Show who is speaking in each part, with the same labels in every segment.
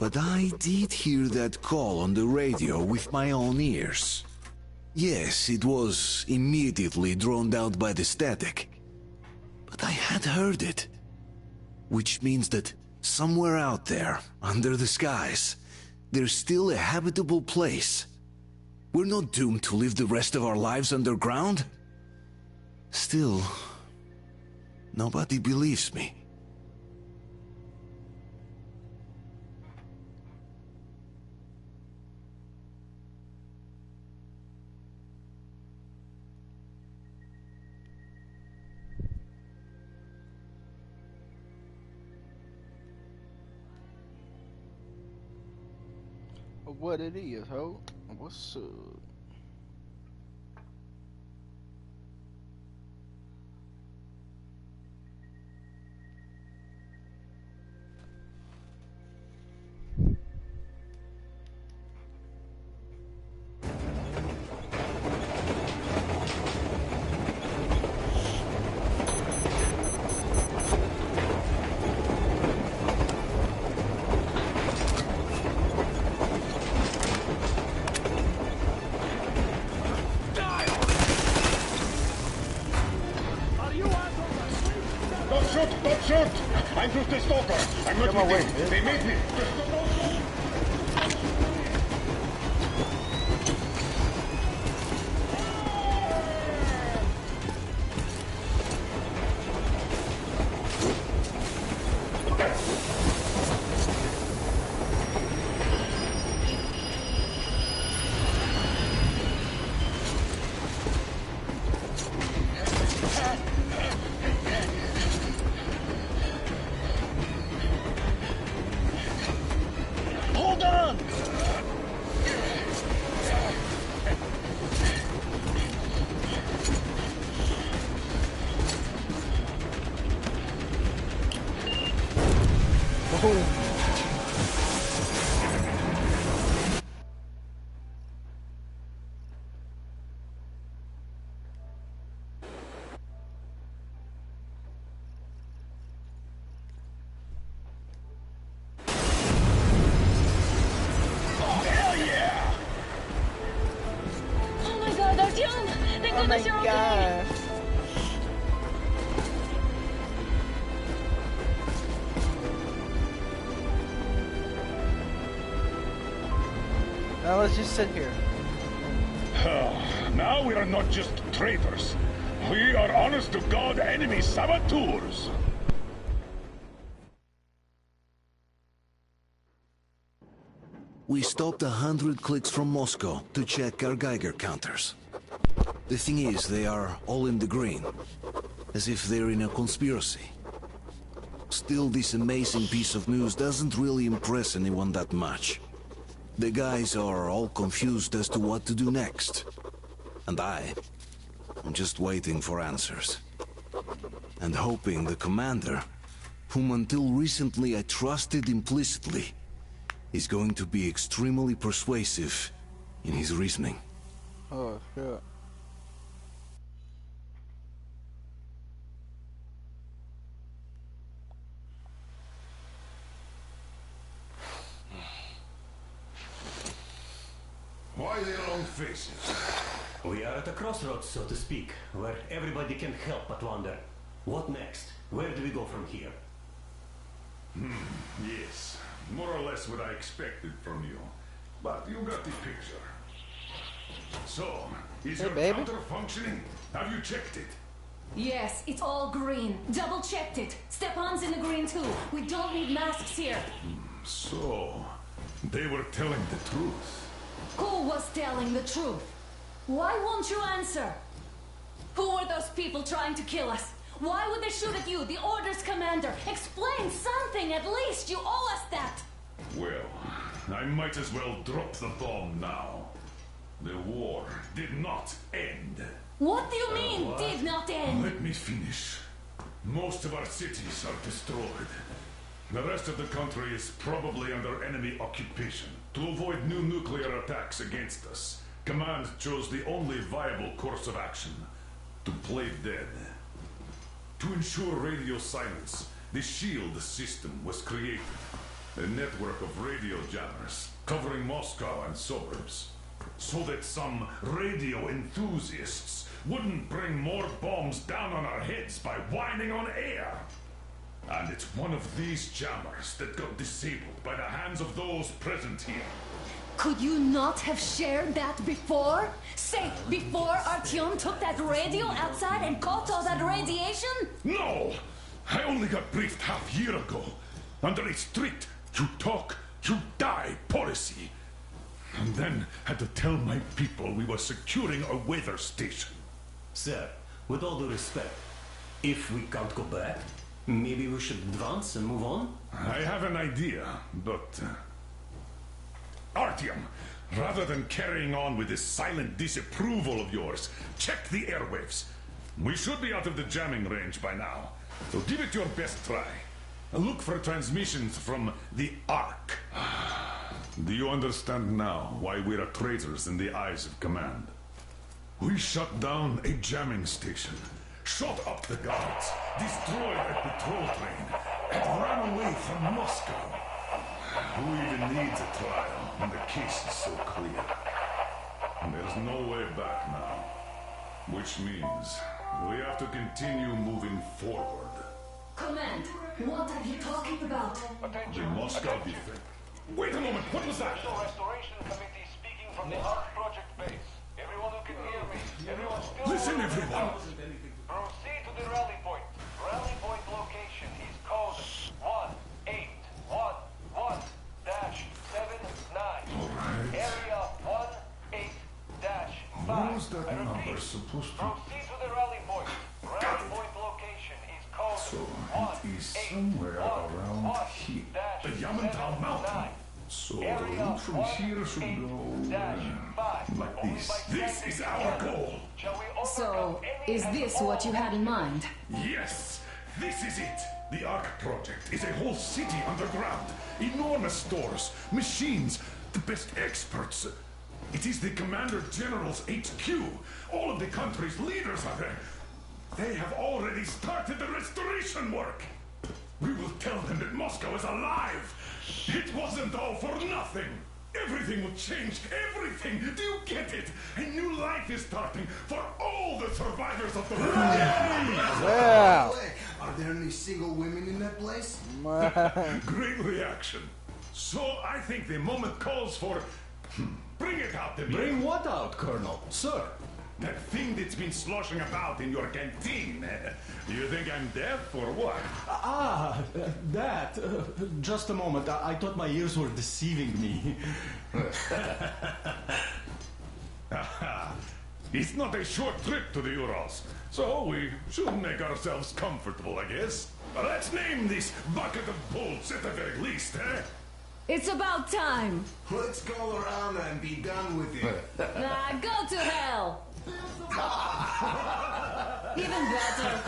Speaker 1: But I did hear that call on the radio with my own ears. Yes, it was immediately drowned out by the static. But I had heard it. Which means that somewhere out there, under the skies, there's still a habitable place. We're not doomed to live the rest of our lives underground. Still, nobody believes me.
Speaker 2: What it is, ho? What's up?
Speaker 3: Don't shoot! I'm just a stalker. I'm not with you. They made me.
Speaker 4: Oh my god.
Speaker 2: Now let's just sit here.
Speaker 3: Now we are not just traitors. We are honest to God enemy saboteurs.
Speaker 1: We stopped 100 clicks from Moscow to check our Geiger counters. The thing is, they are all in the green, as if they're in a conspiracy. Still, this amazing piece of news doesn't really impress anyone that much. The guys are all confused as to what to do next. And I'm just waiting for answers. And hoping the commander, whom until recently I trusted implicitly, is going to be extremely persuasive in his reasoning.
Speaker 2: Oh, shit.
Speaker 3: Why the long faces?
Speaker 5: We are at a crossroads, so to speak, where everybody can help but wonder. What next? Where do we go from here?
Speaker 3: Yes, more or less what I expected from you. But you got the picture. So, is your counter functioning? Have you checked it?
Speaker 6: Yes, it's all green. Double checked it. Stepan's in the green too. We don't need masks here.
Speaker 3: So, they were telling the truth.
Speaker 6: Who was telling the truth? Why won't you answer? Who were those people trying to kill us? Why would they shoot at you, the Order's commander? Explain something, at least. You owe us that.
Speaker 3: Well, I might as well drop the bomb now. The war did not end.
Speaker 6: What do you mean, did not end?
Speaker 3: Let me finish. Most of our cities are destroyed. The rest of the country is probably under enemy occupation. To avoid new nuclear attacks against us, Command chose the only viable course of action: to play dead. To ensure radio silence, the SHIELD system was created. A network of radio jammers covering Moscow and suburbs, so that some radio enthusiasts wouldn't bring more bombs down on our heads by whining on air. And it's one of these jammers that got disabled by the hands of those present here.
Speaker 6: Could you not have shared that before? Say, before Artyom took that radio outside and caught all that radiation?
Speaker 3: No! I only got briefed half year ago, under a strict you talk, you die policy. And then had to tell my people we were securing a weather station.
Speaker 5: Sir, with all due respect, if we can't go back, maybe we should advance and move on?
Speaker 3: I have an idea, but... Artyom, rather than carrying on with this silent disapproval of yours, check the airwaves. We should be out of the jamming range by now, so give it your best try. Look for transmissions from the Ark. Do you understand now why we are traitors in the eyes of command? We shut down a jamming station, shot up the guards, destroyed a patrol train, and ran away from Moscow. Who even needs a trial when the case is so clear? And there's no way back now. Which means we have to continue moving forward.
Speaker 6: Command, what are you talking about?
Speaker 3: The Moscow defense. Wait a moment, what was that?
Speaker 7: Special Restoration Committee speaking from the Ark Project base. Everyone who can hear me, everyone still...
Speaker 3: Listen, everyone!
Speaker 7: Proceed to the rally point. Rally point location is code 1811-79.
Speaker 3: Alright.
Speaker 7: Area 18-5.
Speaker 3: Who's that number supposed to...
Speaker 7: Proceed to the rally point. Rally point location is code
Speaker 3: So it is somewhere around here. The Yamantau Mountain. So the route from here should go like this. This is our goal.
Speaker 6: So, is this what you had in mind?
Speaker 3: Yes, this is it. The Ark Project is a whole city underground. Enormous stores, machines, the best experts. It is the Commander General's HQ. All of the country's leaders are there. They have already started the restoration work. We will tell them that Moscow is alive. It wasn't all for nothing. Everything will change. Everything. Do you get it? A new life is starting for all the survivors of the war.
Speaker 2: Yeah.
Speaker 8: Are there any single women in that place?
Speaker 3: Great reaction. So I think the moment calls for... Bring it out, Demir.
Speaker 5: Bring what out, Colonel? Sir?
Speaker 3: That thing that's been sloshing about in your canteen. Do you think I'm deaf or what?
Speaker 9: That. Just a moment. I thought my ears were deceiving me.
Speaker 3: It's not a short trip to the Urals, so we should make ourselves comfortable, I guess. Let's name this bucket of bolts at the very least, eh?
Speaker 6: It's about time.
Speaker 8: Let's go around and be done with it.
Speaker 6: Nah, go to hell. Even better.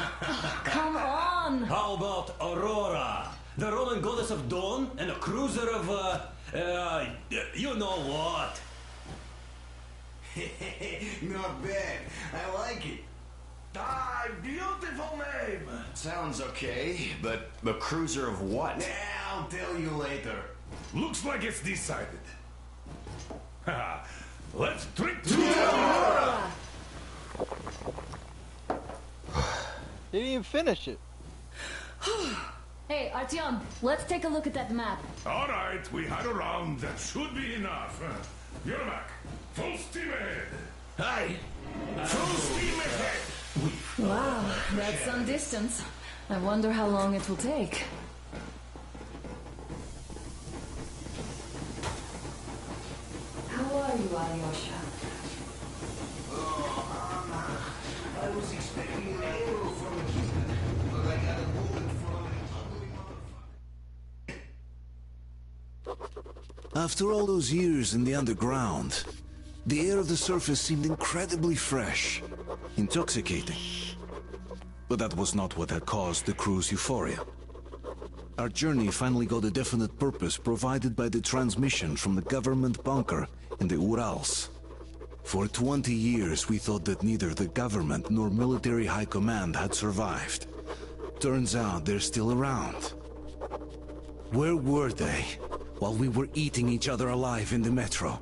Speaker 6: Come on.
Speaker 5: How about Aurora? The Roman goddess of dawn and a cruiser of, you know what?
Speaker 8: Not bad. I like it.
Speaker 10: Ah, beautiful name.
Speaker 8: Sounds okay, but the cruiser of what? Yeah, I'll tell you later.
Speaker 3: Looks like it's decided. Let's drink to
Speaker 6: Aurora.
Speaker 2: Didn't even finish it.
Speaker 6: Hey, Artyom, let's take a look at that map.
Speaker 3: All right, we had a round. That should be enough. Yermak, full steam ahead.
Speaker 10: Aye.
Speaker 3: Full steam ahead.
Speaker 6: Wow, that's some distance. I wonder how long it will take. How are you, Alyosha?
Speaker 8: I was expecting an arrow from a human, but I got a bullet from an ugly motherfucker.
Speaker 1: After all those years in the underground, the air of the surface seemed incredibly fresh, intoxicating. But that was not what had caused the crew's euphoria. Our journey finally got a definite purpose provided by the transmission from the government bunker in the Urals. For 20 years we thought that neither the government nor military high command had survived. Turns out they're still around. Where were they while we were eating each other alive in the metro?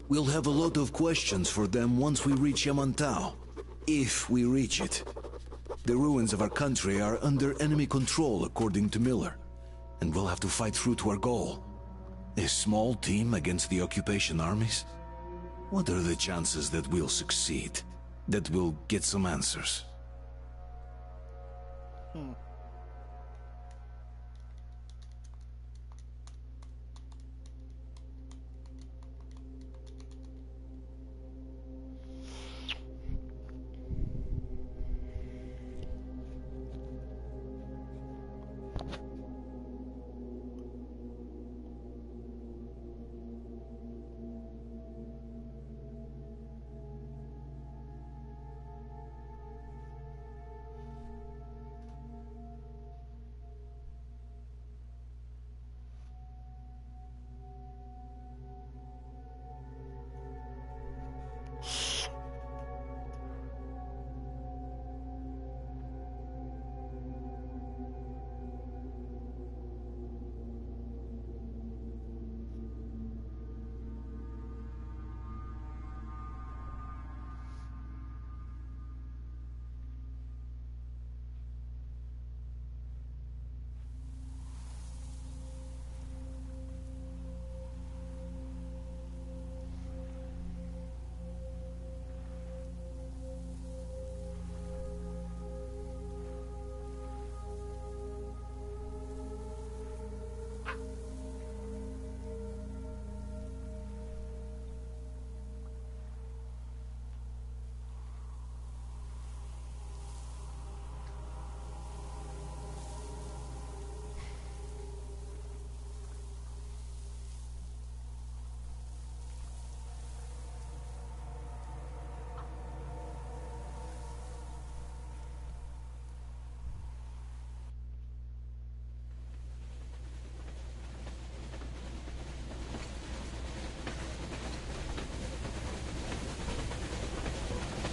Speaker 1: We'll have a lot of questions for them once we reach Yamantau. If we reach it. The ruins of our country are under enemy control, according to Miller. And we'll have to fight through to our goal. A small team against the occupation armies? What are the chances that we'll succeed? That we'll get some answers?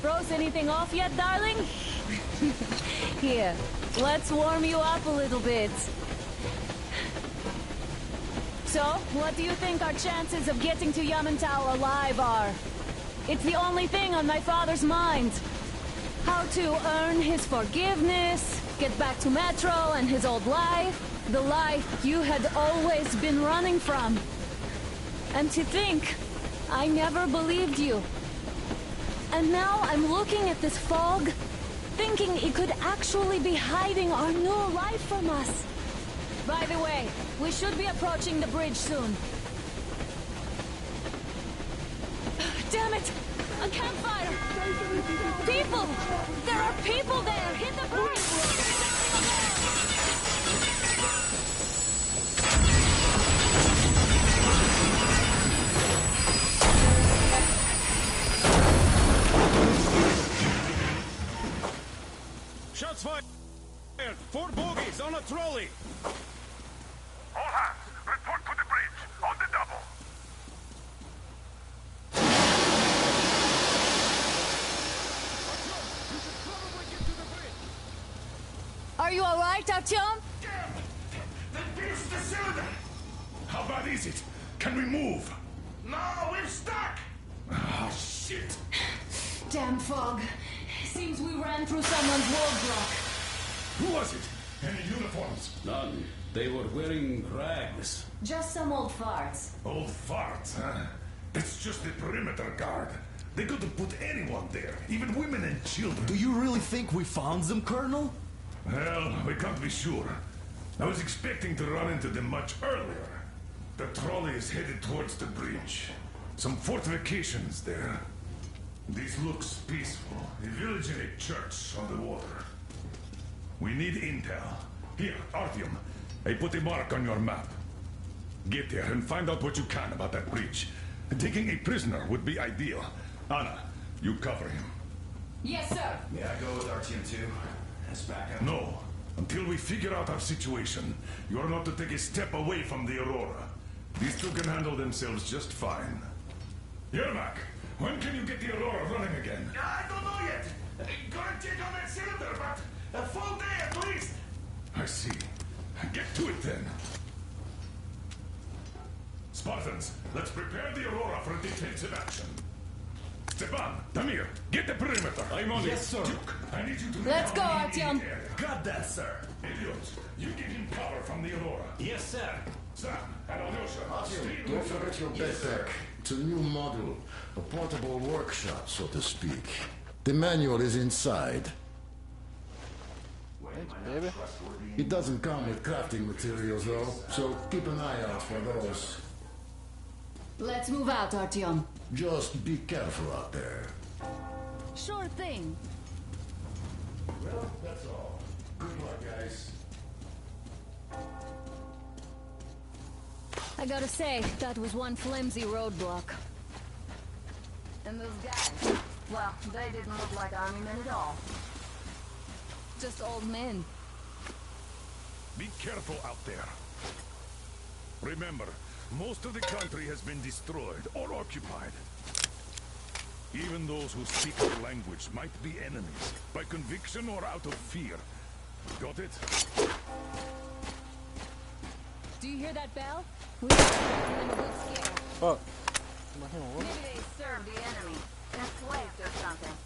Speaker 6: Froze anything off yet, darling? Here, let's warm you up a little bit. So, what do you think our chances of getting to Yamantau alive are? It's the only thing on my father's mind. How to earn his forgiveness, get back to Metro and his old life. The life you had always been running from. And to think, I never believed you. And now I'm looking at this fog, thinking it could actually be hiding our new life from us. By the way, we should be approaching the bridge soon. Damn it! A campfire! People! There are people there! Hit the bridge!
Speaker 11: Shots fired! 4 bogies on a trolley!
Speaker 3: All hands, report to the bridge, on the double.
Speaker 6: Are you alright, Artyom?
Speaker 3: They pierced the cylinder! How bad is it? Can we move?
Speaker 10: No, we're stuck!
Speaker 3: Oh, shit!
Speaker 6: Damn fog. Seems we ran through someone's roadblock.
Speaker 3: Who was it? Any uniforms?
Speaker 5: None. They were wearing rags.
Speaker 6: Just some old farts.
Speaker 3: Old farts, huh? It's just the perimeter guard. They could have put anyone there, even women and children.
Speaker 9: Do you really think we found them, Colonel?
Speaker 3: Well, we can't be sure. I was expecting to run into them much earlier. The trolley is headed towards the bridge. Some fortifications there. This looks peaceful. A village and a church on the water. We need intel. Here, Artyom. I put a mark on your map. Get there and find out what you can about that bridge. Taking a prisoner would be ideal. Anna, you cover him.
Speaker 6: Yes, sir.
Speaker 8: May I go with Artyom too? As backup?
Speaker 3: No. Until we figure out our situation, you are not to take a step away from the Aurora. These two can handle themselves just fine. Yermak, when can you get the Aurora running again?
Speaker 10: I don't know yet. Gonna check on that cylinder, but a full day at least.
Speaker 3: I see. Get to it then. Spartans, let's prepare the Aurora for defensive action. Stepan, Tamir, get the perimeter.
Speaker 5: I'm on
Speaker 9: Yes, sir.
Speaker 3: Duke, I need you to...
Speaker 6: Let's go,
Speaker 3: recon the
Speaker 6: Artyom.
Speaker 3: area.
Speaker 5: Got that, sir.
Speaker 3: Elliot, you give him cover from the Aurora.
Speaker 5: Yes, sir.
Speaker 3: Sam and Alyosha, stay
Speaker 8: Don't
Speaker 3: with
Speaker 8: forget your backpack. It's a new model, a portable workshop, so to speak. The manual is inside.
Speaker 2: Thanks, baby.
Speaker 8: It doesn't come with crafting materials, though, so keep an eye out for those.
Speaker 6: Let's move out, Artyom.
Speaker 8: Just be careful out there.
Speaker 6: Sure thing.
Speaker 8: Well, that's all. Good luck, guys.
Speaker 6: I gotta say, that was one flimsy roadblock. And those guys, well, they didn't look like army men at all. Just old men.
Speaker 3: Be careful out there. Remember, most of the country has been destroyed or occupied. Even those who speak our language might be enemies, by conviction or out of fear. Got it?
Speaker 6: Do you hear that bell? We need to give them a good scare.
Speaker 2: Fuck.
Speaker 6: Maybe they served the enemy, enslaved or something.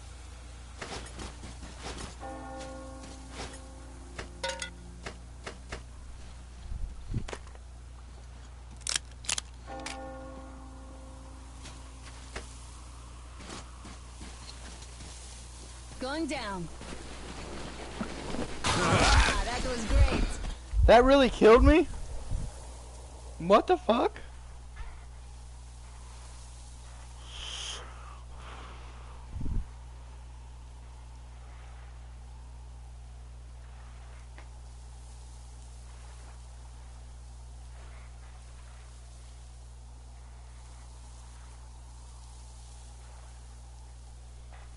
Speaker 6: Going down. Ah, that was great.
Speaker 2: That really killed me? What the fuck?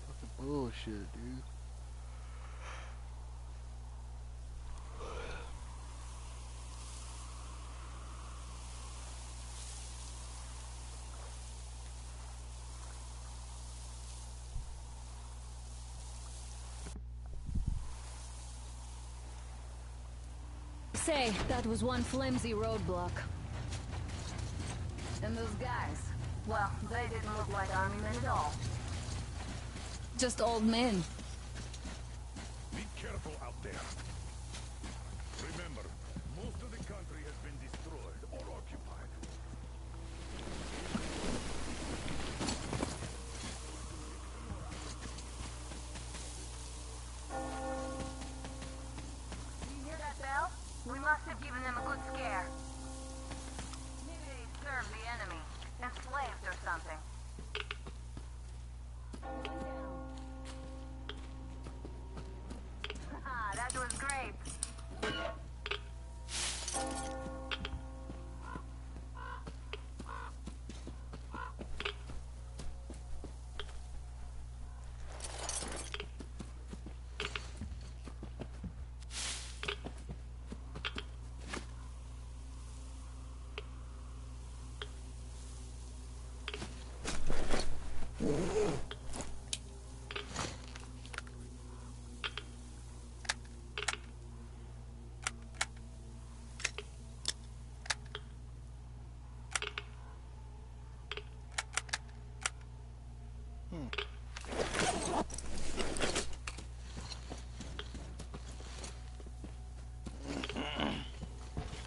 Speaker 2: Fucking bullshit, dude.
Speaker 6: Say, that was one flimsy roadblock. And those guys, well, they didn't look like army men at all. Just old men.
Speaker 3: Be careful out there. Remember, most of the country has been destroyed or occupied.
Speaker 6: You hear that bell? We must have given them a good scare. Maybe they served the enemy, enslaved or something. Ah, that was great.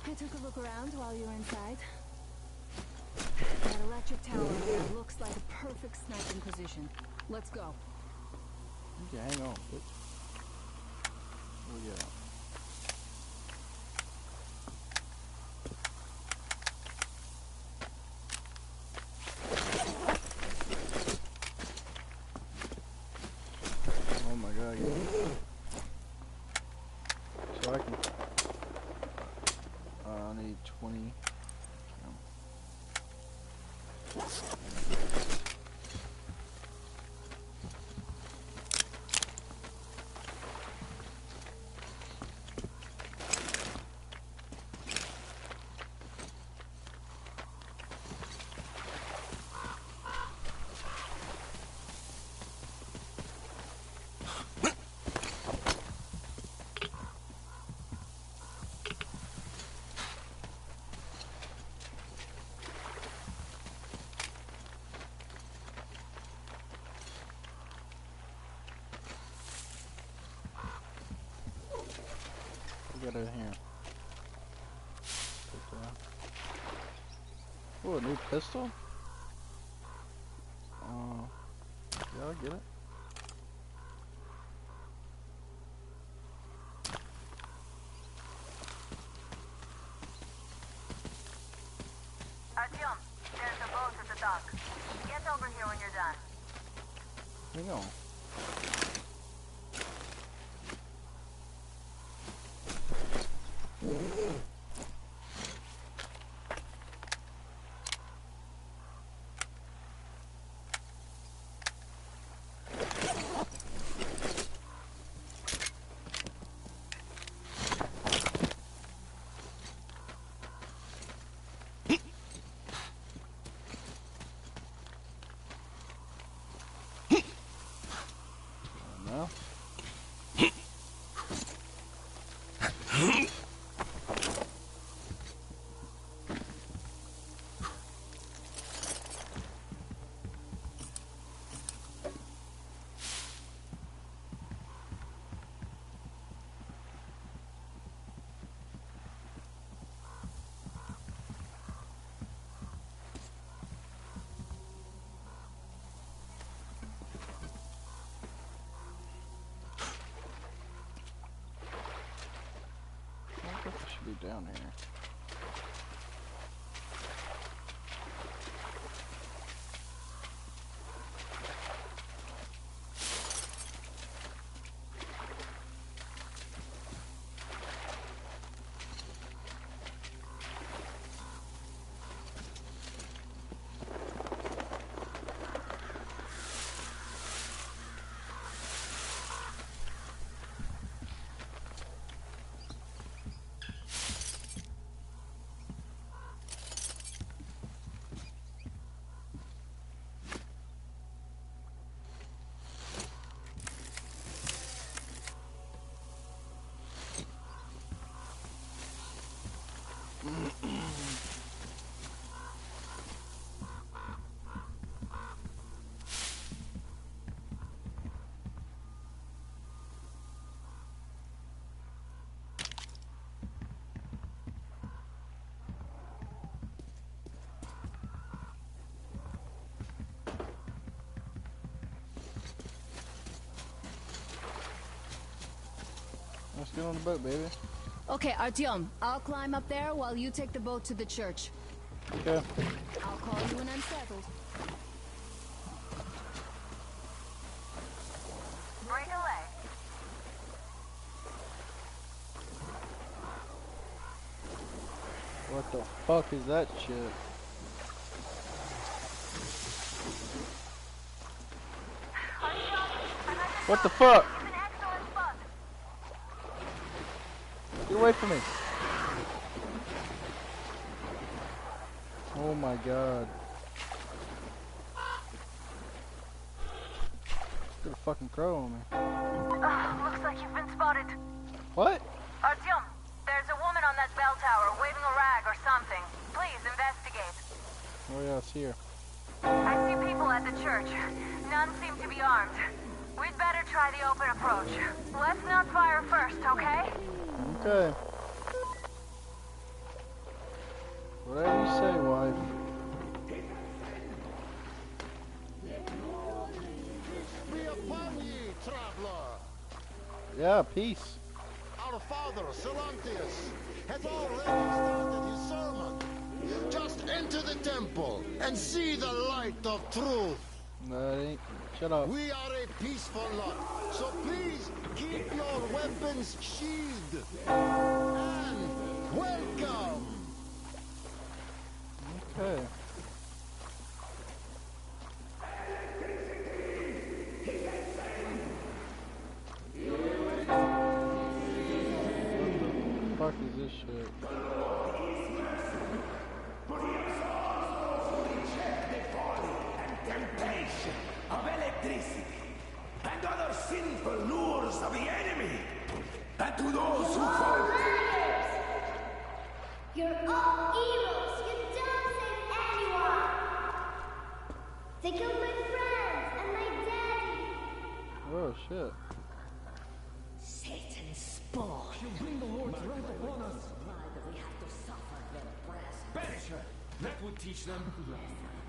Speaker 6: I took a look around while you were inside. That electric tower there looks like a perfect sniping position. Let's go.
Speaker 2: Okay, hang on, bitch. We'll get out. Oh my god, yeah. So I can... I need 20... got in here? Oh, a new pistol? Yeah, I'll get it.
Speaker 12: Artyom, there's a boat at the dock. Get over here when you're done.
Speaker 2: Hang on. No. I guess I should be down here. Let's get on the boat, baby.
Speaker 6: Okay, Artyom, I'll climb up there while you take the boat to the church.
Speaker 2: Okay.
Speaker 6: I'll call you when I'm settled.
Speaker 12: Break away.
Speaker 2: What the fuck is that shit? What the fuck? Get away from me. Oh my god. Get a fucking crow on me.
Speaker 12: Looks like you've been spotted.
Speaker 2: What?
Speaker 12: Artyom, there's a woman on that bell tower waving a rag or something. Please investigate.
Speaker 2: Oh yeah, it's here.
Speaker 12: I see people at the church. None seem to be armed. We'd better try the open approach. Let's not fire first, okay?
Speaker 2: Okay. Whatever you say, wife.
Speaker 13: Be upon ye, traveler.
Speaker 2: Yeah, peace.
Speaker 13: Our father, Silantius, has already started his sermon. Just enter the temple and see the light of truth.
Speaker 2: No, it ain't. Shut up.
Speaker 13: We are a peaceful lot, so please keep your weapons sheathed. And welcome.
Speaker 2: Okay. What the fuck is this shit?
Speaker 10: Temptation of electricity and other sinful lures of the enemy, and to those who fall.
Speaker 14: You're all heroes. You don't save anyone. They killed my friends and my daddy.
Speaker 2: Oh shit.
Speaker 14: Satan
Speaker 6: spawn.
Speaker 10: You bring the Lord right upon us.
Speaker 6: Why do we have to suffer their presence?
Speaker 10: Banish her. That would teach them.
Speaker 6: Yes,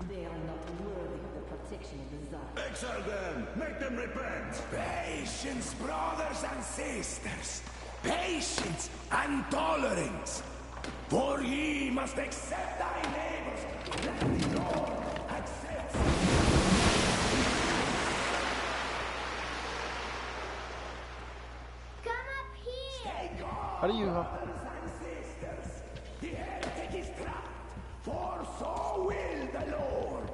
Speaker 6: they are not worthy of the protection of the Tsar.
Speaker 10: Exile them. Make them repent.
Speaker 15: Patience, brothers and sisters. Patience and tolerance. For ye must accept thy neighbors. That the Lord accepts.
Speaker 14: Come up here!
Speaker 2: How do you...
Speaker 15: The heretic is trapped, for so will the Lord.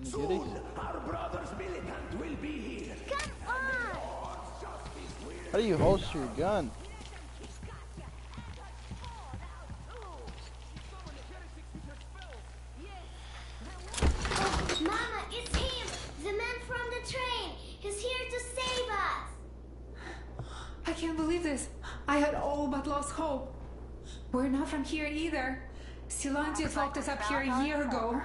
Speaker 15: Soon our brothers militant will be here.
Speaker 14: Come on!
Speaker 2: How do you holster your gun?
Speaker 14: Mama, it's him! The man from the train! He's here to save us!
Speaker 16: I can't believe this. I had all but lost hope. We're not from here either. Silantius locked us up here a year ago.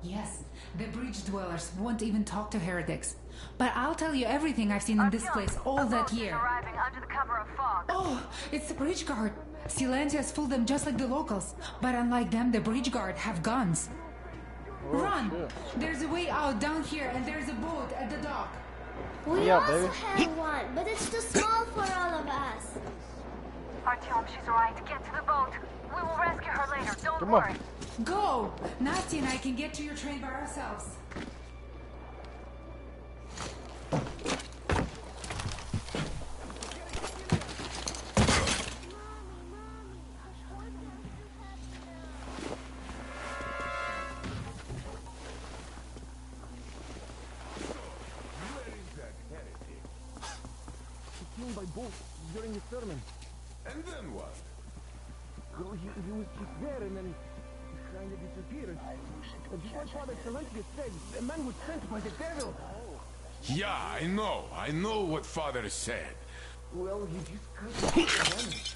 Speaker 16: Yes, the bridge dwellers won't even talk to heretics. But I'll tell you everything I've seen in this place all that year.
Speaker 12: Arriving under the cover of fog.
Speaker 16: Oh, it's the bridge guard. Silantius fooled them just like the locals. But unlike them, the bridge guard have guns.
Speaker 2: Oh,
Speaker 16: Run!
Speaker 2: shit.
Speaker 16: There's a way out down here, and there's a boat at the dock.
Speaker 14: We
Speaker 2: Yeah,
Speaker 14: also
Speaker 2: baby.
Speaker 14: have one, but it's too small for all of us.
Speaker 12: Artyom, she's right. Get to the boat. We will rescue her later. Don't
Speaker 2: Come
Speaker 12: worry.
Speaker 2: on.
Speaker 16: Go! Nasty and I can get to your train by ourselves.
Speaker 10: By boat during the sermon.
Speaker 3: And then what?
Speaker 10: Well, he was just there and then he kind of disappeared. Just like Father Silantius said, the man was sent by the devil.
Speaker 3: Yeah, I know. I know what Father said.
Speaker 10: Well, he just couldn't vanish.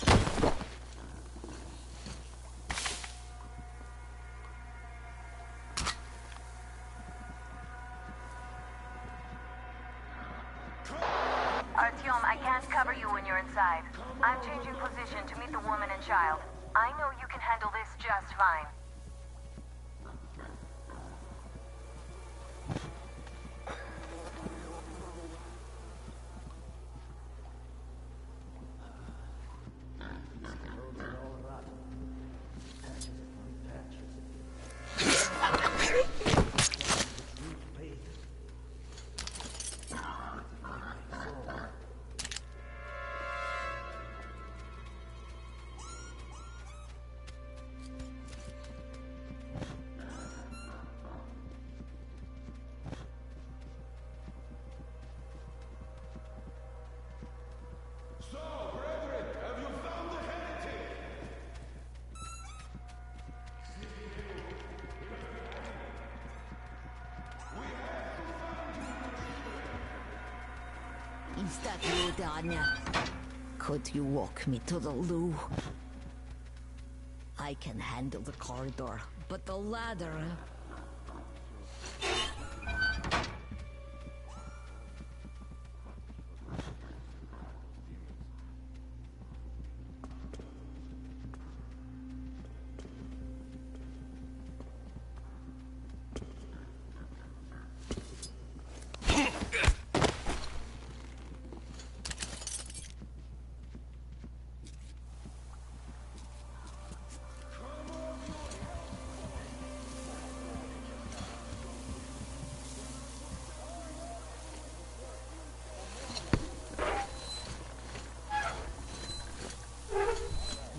Speaker 12: Artyom, I can't cover you when you're inside. I'm changing position to meet the woman and child. I know you can handle this just fine.
Speaker 6: Is that you, Danya? Could you walk me to the loo? I can handle the corridor, but the ladder...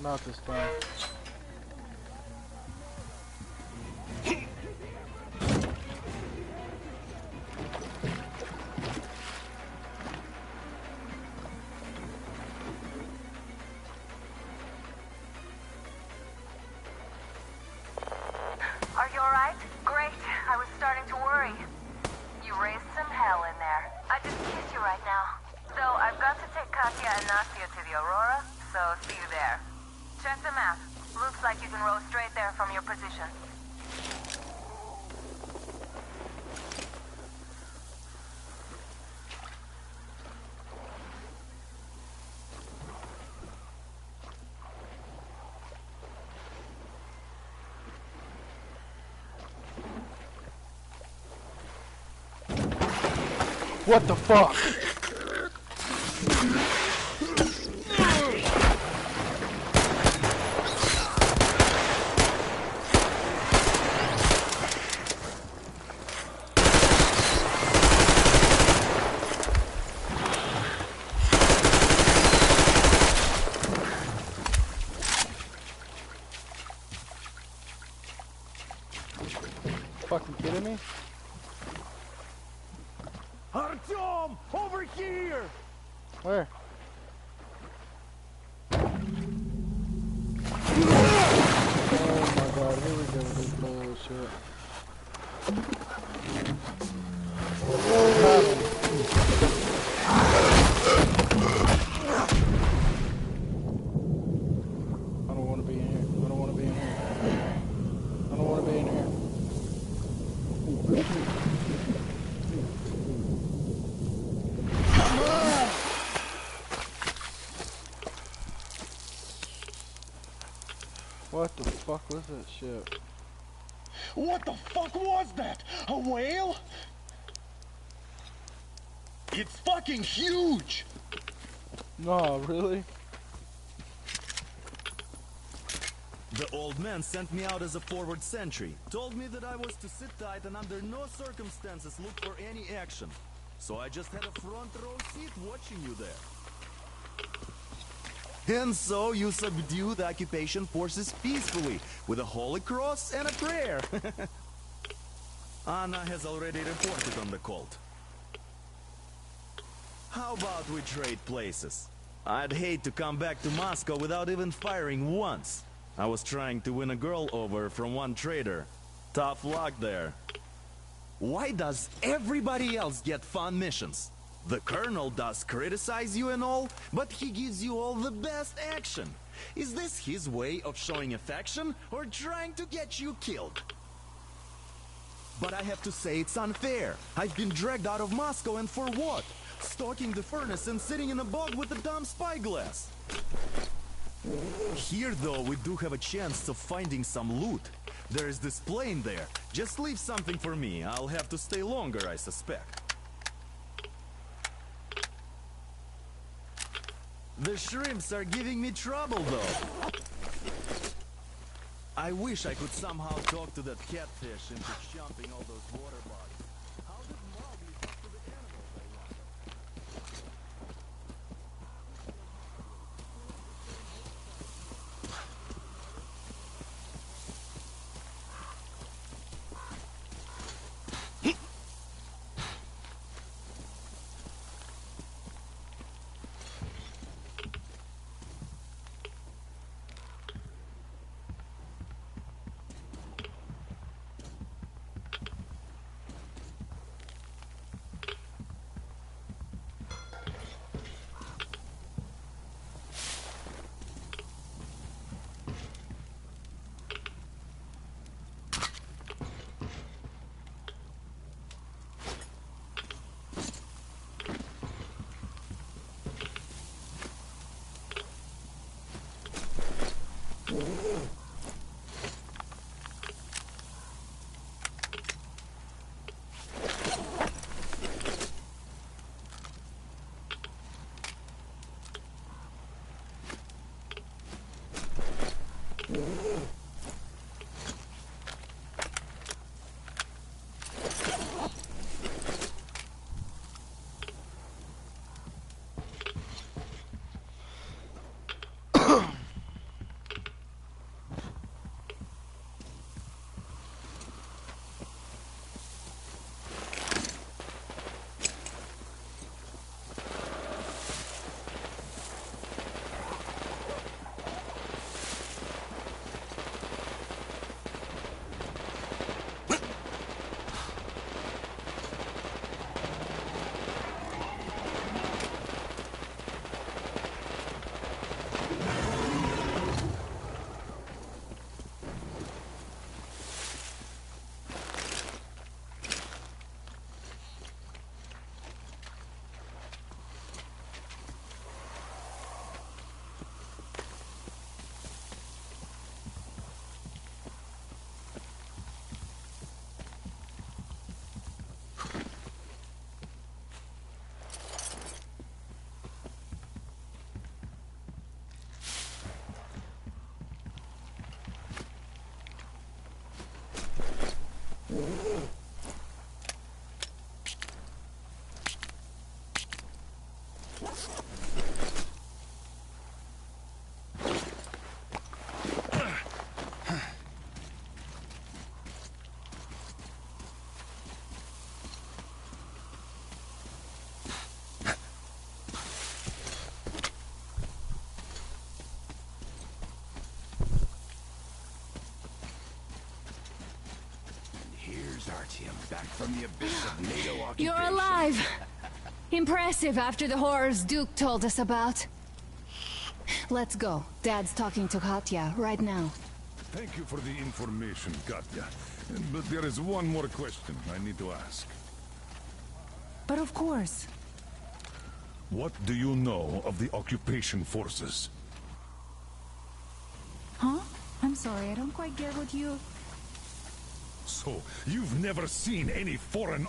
Speaker 2: Not this time.
Speaker 12: Are you alright? Great. I was starting to worry. You raised some hell in there. I just kiss you right now. Though I've got to take Katya and Nastya to the Aurora, so see you there. Check the map. Looks like you can row straight there from your position.
Speaker 2: What the fuck? Fucking kidding me?
Speaker 10: Artyom, over here!
Speaker 2: Where? Oh my god, here we go with this bullshit. I don't want to be in here. I don't want to be in here. I don't want to be in here. What the fuck was that shit?
Speaker 10: What the fuck was that? A whale? It's fucking huge!
Speaker 2: No, really?
Speaker 17: The old man sent me out as a forward sentry. Told me that I was to sit tight and under no circumstances look for any action. So I just had a front row seat watching you there. And so you subdue the occupation forces peacefully, with a holy cross and a prayer. Anna has already reported on the cult. How about we trade places? I'd hate to come back to Moscow without even firing once. I was trying to win a girl over from one trader. Tough luck there. Why does everybody else get fun missions? The Colonel does criticize you and all, but he gives you all the best action. Is this his way of showing affection, or trying to get you killed? But I have to say it's unfair. I've been dragged out of Moscow, and for what? Stalking the furnace and sitting in a bog with a dumb spyglass. Here, though, we do have a chance of finding some loot. There is this plane there. Just leave something for me. I'll have to stay longer, I suspect. The shrimps are giving me trouble, though. I wish I could somehow talk to that catfish into jumping all those water bodies. How did Mowgli talk to the animals, I wonder?
Speaker 15: Artyom, back from the abyss of NATO occupation.
Speaker 6: You're alive! Impressive after the horrors Duke told us about. Let's go. Dad's talking to Katya right now.
Speaker 3: Thank you for the information, Katya. But there is one more question I need to ask.
Speaker 16: But of course.
Speaker 3: What do you know of the occupation forces?
Speaker 16: Huh? I'm sorry, I don't quite get what you...
Speaker 3: So, you've never seen any foreign